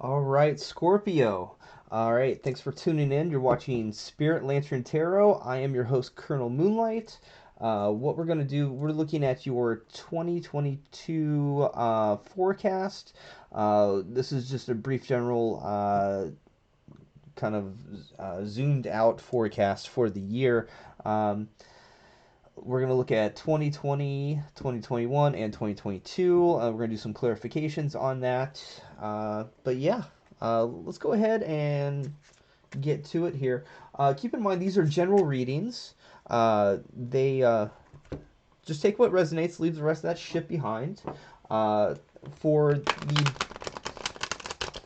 All right, Scorpio. All right, thanks for tuning in. You're watching Spirit Lantern Tarot. I am your host, Colonel Moonlight. What we're going to do, we're looking at your 2022 forecast. This is just a brief general kind of zoomed out forecast for the year. Um, we're going to look at 2020, 2021, and 2022. We're going to do some clarifications on that. But yeah, let's go ahead and get to it here. Keep in mind, these are general readings. They just take what resonates, leave the rest of that shit behind. Uh, for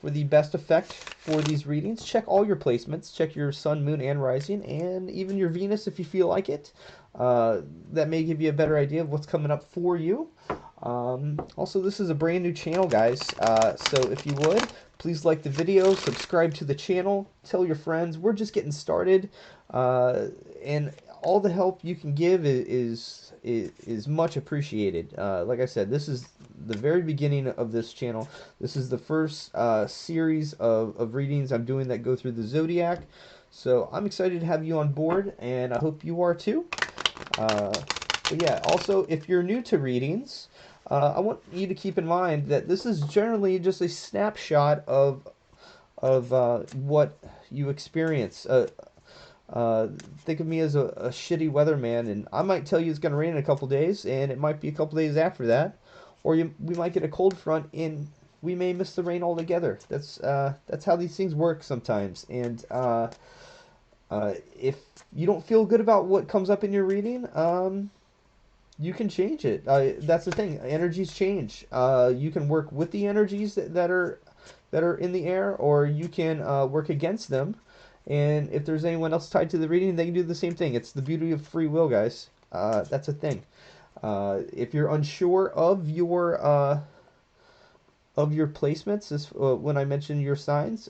the best effect for these readings, check all your placements. Check your sun, moon, and rising, and even your Venus if you feel like it. That may give you a better idea of what's coming up for you. Also, this is a brand new channel, guys. So if you would, please like the video, subscribe to the channel, tell your friends. We're just getting started, and all the help you can give is much appreciated. Like I said, this is the very beginning of this channel. This is the first series of readings I'm doing that go through the zodiac. So I'm excited to have you on board, and I hope you are too. But yeah, also, if you're new to readings, I want you to keep in mind that this is generally just a snapshot of what you experience. Think of me as a shitty weatherman, and I might tell you it's going to rain in a couple days, and it might be a couple days after that, or we might get a cold front, and we may miss the rain altogether. That's how these things work sometimes, and if you don't feel good about what comes up in your reading, you can change it. That's the thing. Energies change. You can work with the energies that are in the air, or you can work against them. And if there's anyone else tied to the reading, they can do the same thing. It's the beauty of free will, guys. That's a thing. If you're unsure of your placements, when I mention your signs,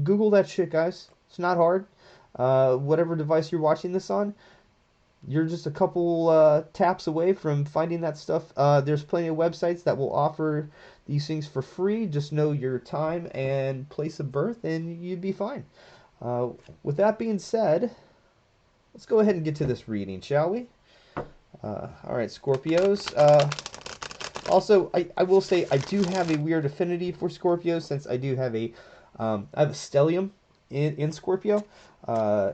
Google that shit, guys. It's not hard. Whatever device you're watching this on, you're just a couple taps away from finding that stuff. There's plenty of websites that will offer these things for free. Just know your time and place of birth, and you'd be fine. Uh, with that being said, let's go ahead and get to this reading, shall we? All right, Scorpios. Also, I will say I do have a weird affinity for Scorpios since I have a stellium in Scorpio. I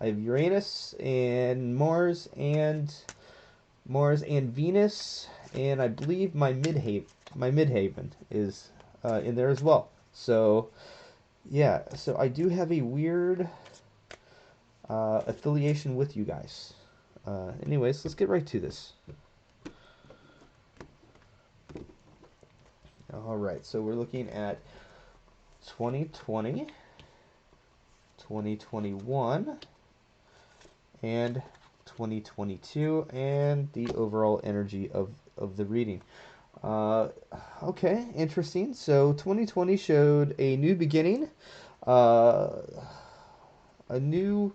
I have Uranus and Mars and Venus, and I believe my midhaven is in there as well. So yeah, so I do have a weird affiliation with you guys. Anyways, let's get right to this. All right, so we're looking at 2020, 2021, and 2022, and the overall energy of the reading. Uh, okay, interesting. So 2020 showed a new beginning, uh, a new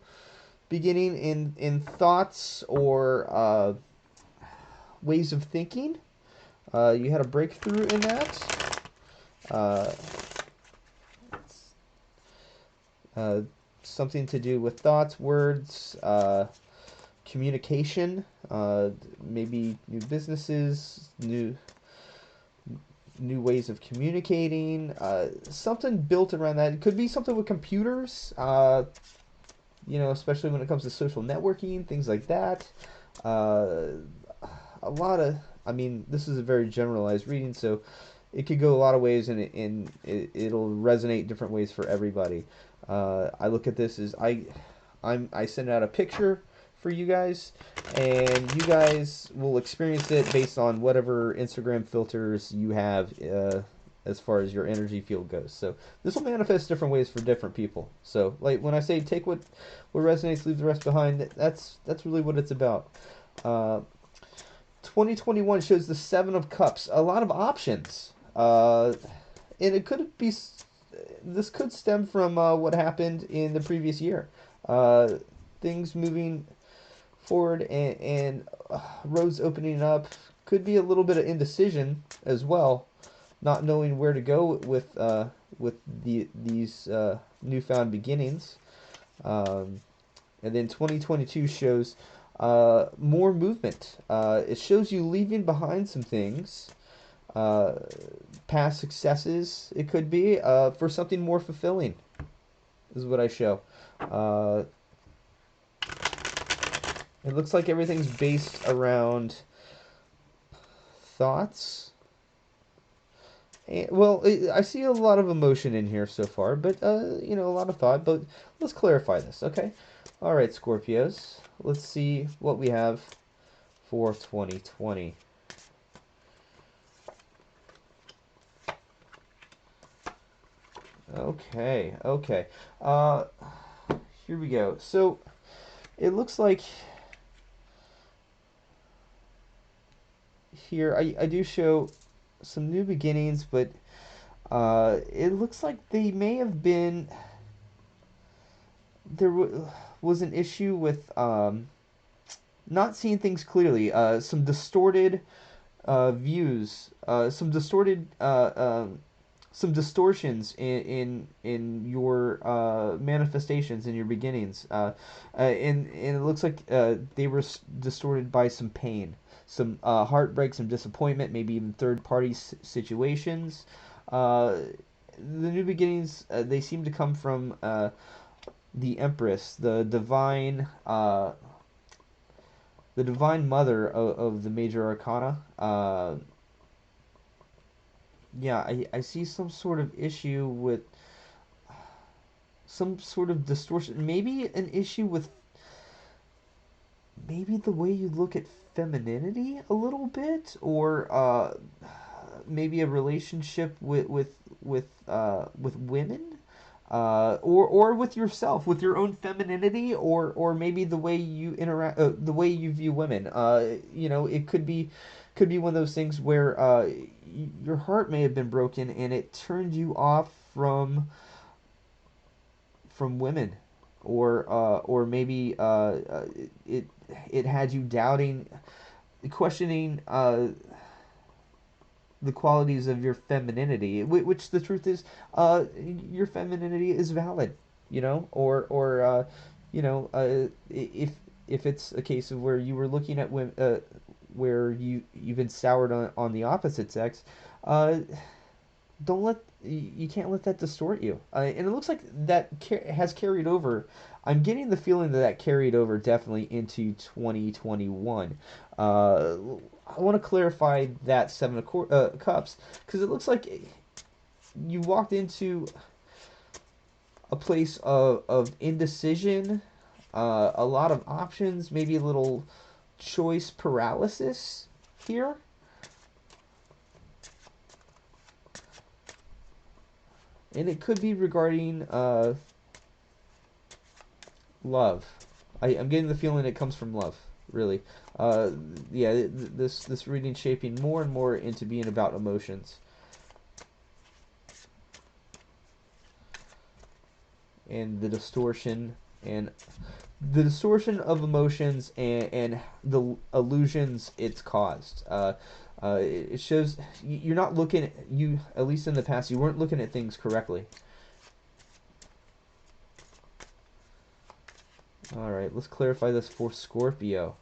beginning in thoughts or ways of thinking. You had a breakthrough in that. Uh, uh, Something to do with thoughts, words, communication, maybe new businesses, new ways of communicating, something built around that. It could be something with computers, especially when it comes to social networking, things like that. Uh, a lot of, I mean, this is a very generalized reading, so it could go a lot of ways, and it'll resonate different ways for everybody. I look at this as I send out a picture for you guys, and you guys will experience it based on whatever Instagram filters you have as far as your energy field goes. So this will manifest different ways for different people. So like when I say take what resonates, leave the rest behind, that's really what it's about. Uh, 2021 shows the Seven of Cups, a lot of options, and it could be this could stem from what happened in the previous year. Uh, Things moving forward and roads opening up. Could be a little bit of indecision as well. not knowing where to go with these newfound beginnings. Um, and then 2022 shows more movement. It shows you leaving behind some things, uh, past successes, it could be, for something more fulfilling, is what I show. Uh, it looks like everything's based around thoughts. Well, I see a lot of emotion in here so far, but a lot of thought. But let's clarify this, okay? All right, Scorpios. Let's see what we have for 2020. Okay, okay. Uh, Here we go. So it looks like here I do show some new beginnings, but it looks like they may have been there was an issue with not seeing things clearly. Some distorted views, some distortions in your manifestations in your beginnings, and it looks like they were distorted by some pain, some heartbreak, some disappointment, maybe even third party situations. Uh, the new beginnings, they seem to come from the Empress, the divine mother of the major arcana. Yeah, I see some sort of issue with some sort of distortion. Maybe an issue with maybe the way you look at femininity a little bit, or maybe a relationship with women, or with yourself, with your own femininity, or maybe the way you interact, the way you view women. It could be one of those things where your heart may have been broken and it turned you off from women, or maybe it it had you doubting, questioning the qualities of your femininity, which the truth is, your femininity is valid, or if it's a case of where you were looking at women, where you've been soured on the opposite sex, uh, don't let you can't let that distort you. And it looks like that has carried over. I'm getting the feeling that carried over definitely into 2021. Uh, I want to clarify that seven of cups, because it looks like you walked into a place of indecision, a lot of options, maybe a little choice paralysis here. And it could be regarding love. I'm getting the feeling it comes from love, really. Uh, yeah, this reading shaping more and more into being about emotions and and the distortion of emotions, and the illusions it's caused. It shows you're not looking at, you, at least in the past, you weren't looking at things correctly. All right, let's clarify this for Scorpio.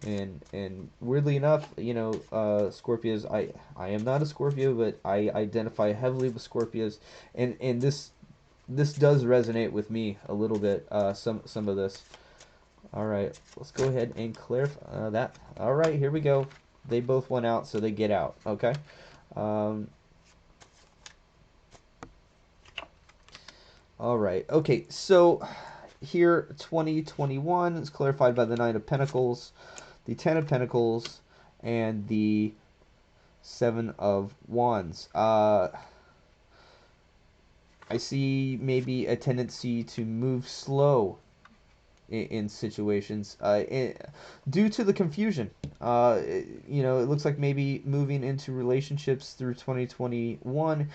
And weirdly enough, Scorpios. I am not a Scorpio, but I identify heavily with Scorpios, and this does resonate with me a little bit. Some of this. All right, let's go ahead and clarify that. All right, here we go. They both went out, so they get out. Okay. Um, all right. Okay. So here, 2021 is clarified by the Nine of Pentacles, the Ten of Pentacles, and the Seven of Wands. I see maybe a tendency to move slow in situations, due to the confusion. It looks like maybe moving into relationships through 2021,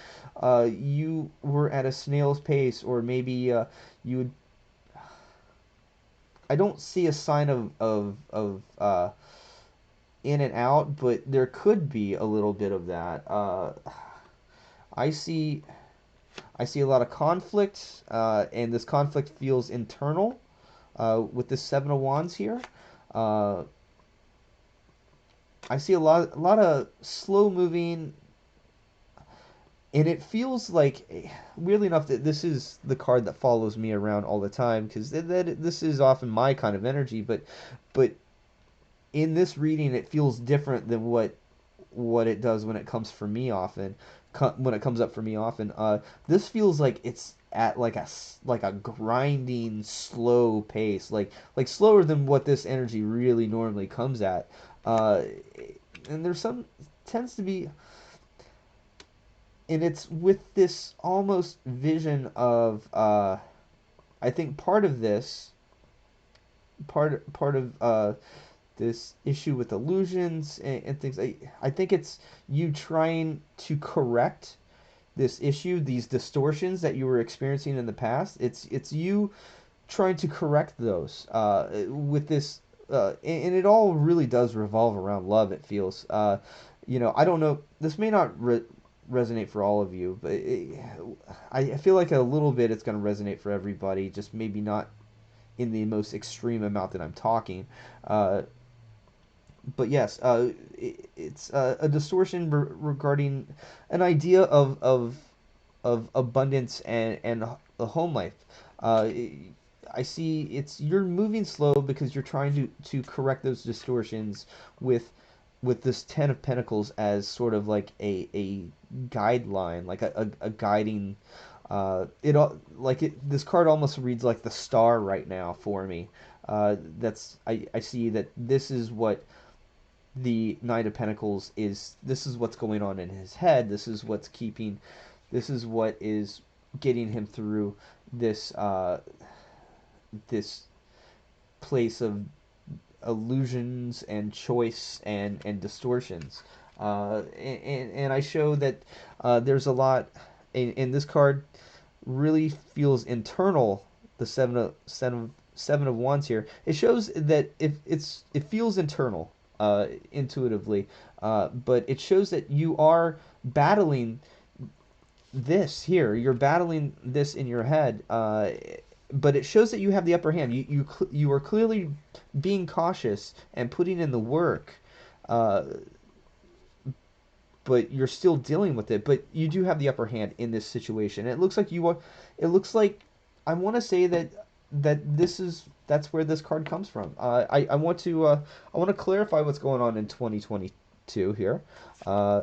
you were at a snail's pace, or maybe you would. I don't see a sign of in and out, but there could be a little bit of that. I see I see a lot of conflict, and this conflict feels internal with this Seven of Wands here. Uh, I see a lot of slow moving, and it feels like, weirdly enough, that this is the card that follows me around all the time because this is often my kind of energy. But in this reading, it feels different than what it does when it comes for me often. When it comes up for me often, this feels like it's at like a grinding slow pace, like slower than what this energy really normally comes at. Uh, and there's some tends to be, and it's with this almost vision of I think part of this issue with illusions and things. I think it's you trying to correct this issue, these distortions that you were experiencing in the past. It's you trying to correct those with this, and it all really does revolve around love. It feels, I don't know. This may not resonate for all of you, but I feel like a little bit it's going to resonate for everybody. Just maybe not in the most extreme amount that I'm talking. Uh, but yes, it's a distortion regarding an idea of abundance and a home life. Uh, I see you're moving slow because you're trying to correct those distortions with this Ten of Pentacles as sort of like a guideline, like a guiding. This card almost reads like the star right now for me. I see that this is what the Knight of Pentacles is. This is what's going on in his head. This is what is getting him through this this place of illusions and choice and distortions. And I show that there's a lot, in this card really feels internal. The seven of wands here. It shows that if it feels internal, intuitively, but it shows that you are battling this here. You're battling this in your head, but it shows that you have the upper hand. You are clearly being cautious and putting in the work, uh, but you're still dealing with it. But you do have the upper hand in this situation. It looks like you are. It looks like I want to say that's where this card comes from. I want to clarify what's going on in 2022 here. Uh,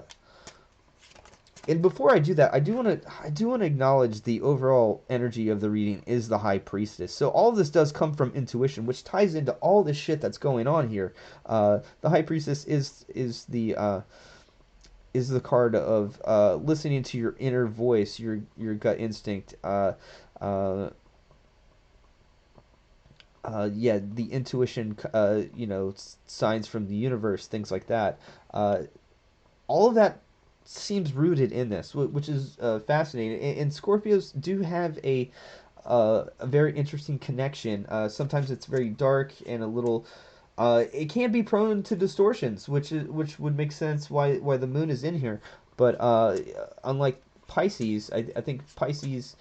and before I do that, I do want to acknowledge the overall energy of the reading is the High Priestess. So all of this does come from intuition, which ties into all this shit that's going on here. The High Priestess is the card of listening to your inner voice, your gut instinct. Uh, yeah, the intuition, signs from the universe, things like that. All of that seems rooted in this, which is fascinating. And Scorpios do have a very interesting connection. Sometimes it's very dark and a little. It can be prone to distortions, which would make sense why the moon is in here. But unlike Pisces, I think Pisces.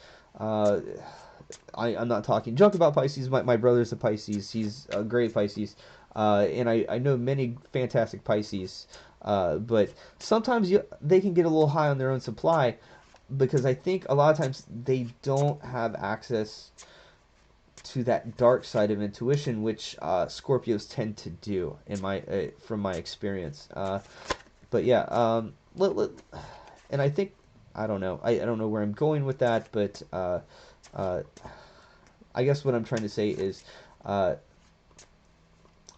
I'm not talking junk about Pisces. My brother's a Pisces. He's a great Pisces. And I know many fantastic Pisces. But sometimes they can get a little high on their own supply because I think a lot of times they don't have access to that dark side of intuition, which Scorpios tend to do from my experience. But yeah, and I think I don't know. I don't know where I'm going with that, but uh, I guess what I'm trying to say is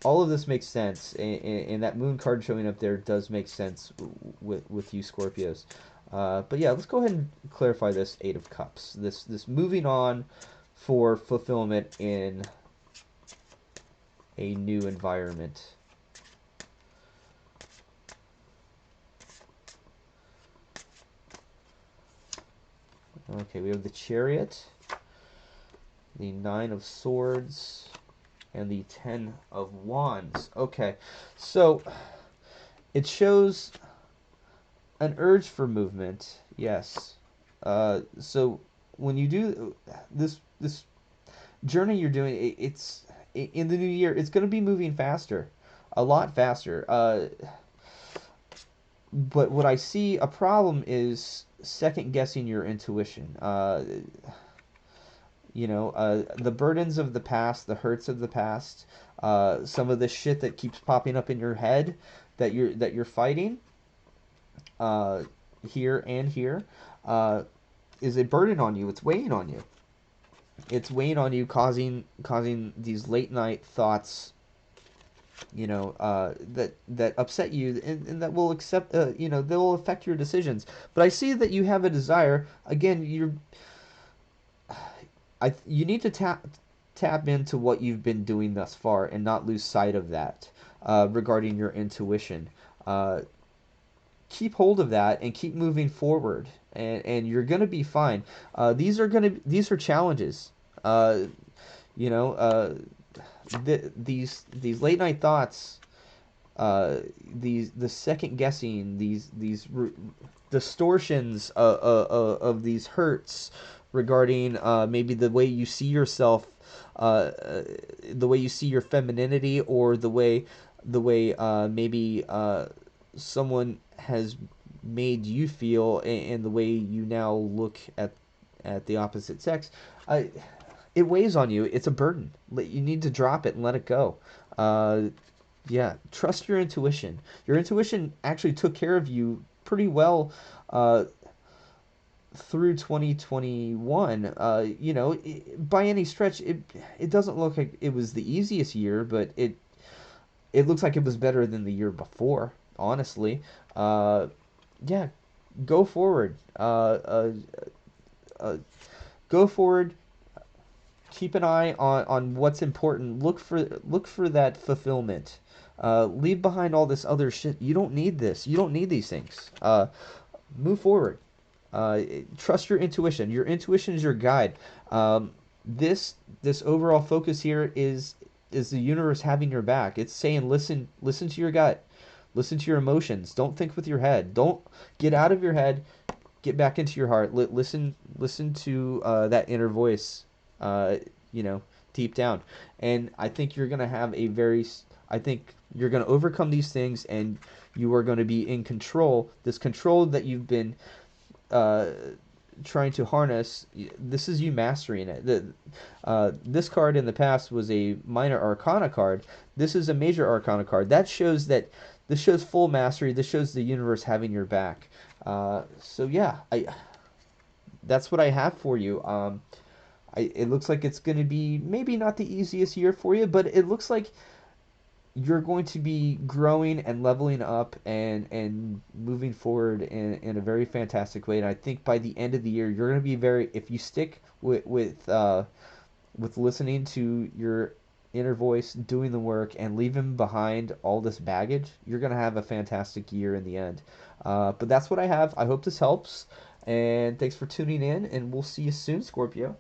all of this makes sense, and that moon card showing up there does make sense with you Scorpios. But yeah, let's go ahead and clarify this Eight of Cups. This moving on for fulfillment in a new environment. Okay, we have the Chariot, the Nine of Swords, and the Ten of Wands. Okay, so It shows an urge for movement. Yes. So when you do this journey you're doing, it's in the new year. It's going to be moving faster, a lot faster. But what I see a problem is second guessing your intuition. The burdens of the past, the hurts of the past, some of the shit that keeps popping up in your head that you're fighting, uh, here and here, uh, is a burden on you. It's weighing on you. It's weighing on you, causing these late night thoughts, that upset you, and that will accept, they will affect your decisions. But I see that you have a desire. Again, you need to tap into what you've been doing thus far and not lose sight of that, regarding your intuition. Uh, Keep hold of that and keep moving forward, and you're gonna be fine. These are challenges. Uh, you know, these late night thoughts, the second guessing, these distortions of these hurts regarding, maybe the way you see yourself, the way you see your femininity, or the way maybe someone has made you feel, and the way you now look at the opposite sex. It weighs on you. It's a burden. You need to drop it and let it go. Uh, yeah, trust your intuition. Your intuition actually took care of you pretty well, uh, through 2021. By any stretch, it doesn't look like it was the easiest year, but it looks like it was better than the year before. Honestly, uh, yeah, go forward. Uh, go forward. Keep an eye on what's important. Look for that fulfillment. Leave behind all this other shit. You don't need this. You don't need these things. Move forward. Uh, Trust your intuition. Your intuition is your guide. Um, this overall focus here is the universe having your back. It's saying, listen to your gut, listen to your emotions. Don't think with your head. Don't get out of your head. Get back into your heart. Listen to, that inner voice. Uh, you know, deep down. And I think you're gonna have a very. I think you're gonna overcome these things, and you are going to be in control. This control that you've been, uh, trying to harness, this is you mastering it. This card in the past was a minor arcana card. This is a major arcana card. This shows full mastery. This shows the universe having your back. So yeah, that's what I have for you. It looks like it's going to be maybe not the easiest year for you, but it looks like you're going to be growing and leveling up and moving forward in a very fantastic way. And I think by the end of the year, you're going to be very, if you stick with listening to your inner voice, doing the work, and leaving behind all this baggage, you're going to have a fantastic year in the end. But that's what I have. I hope this helps. And thanks for tuning in, and we'll see you soon, Scorpio.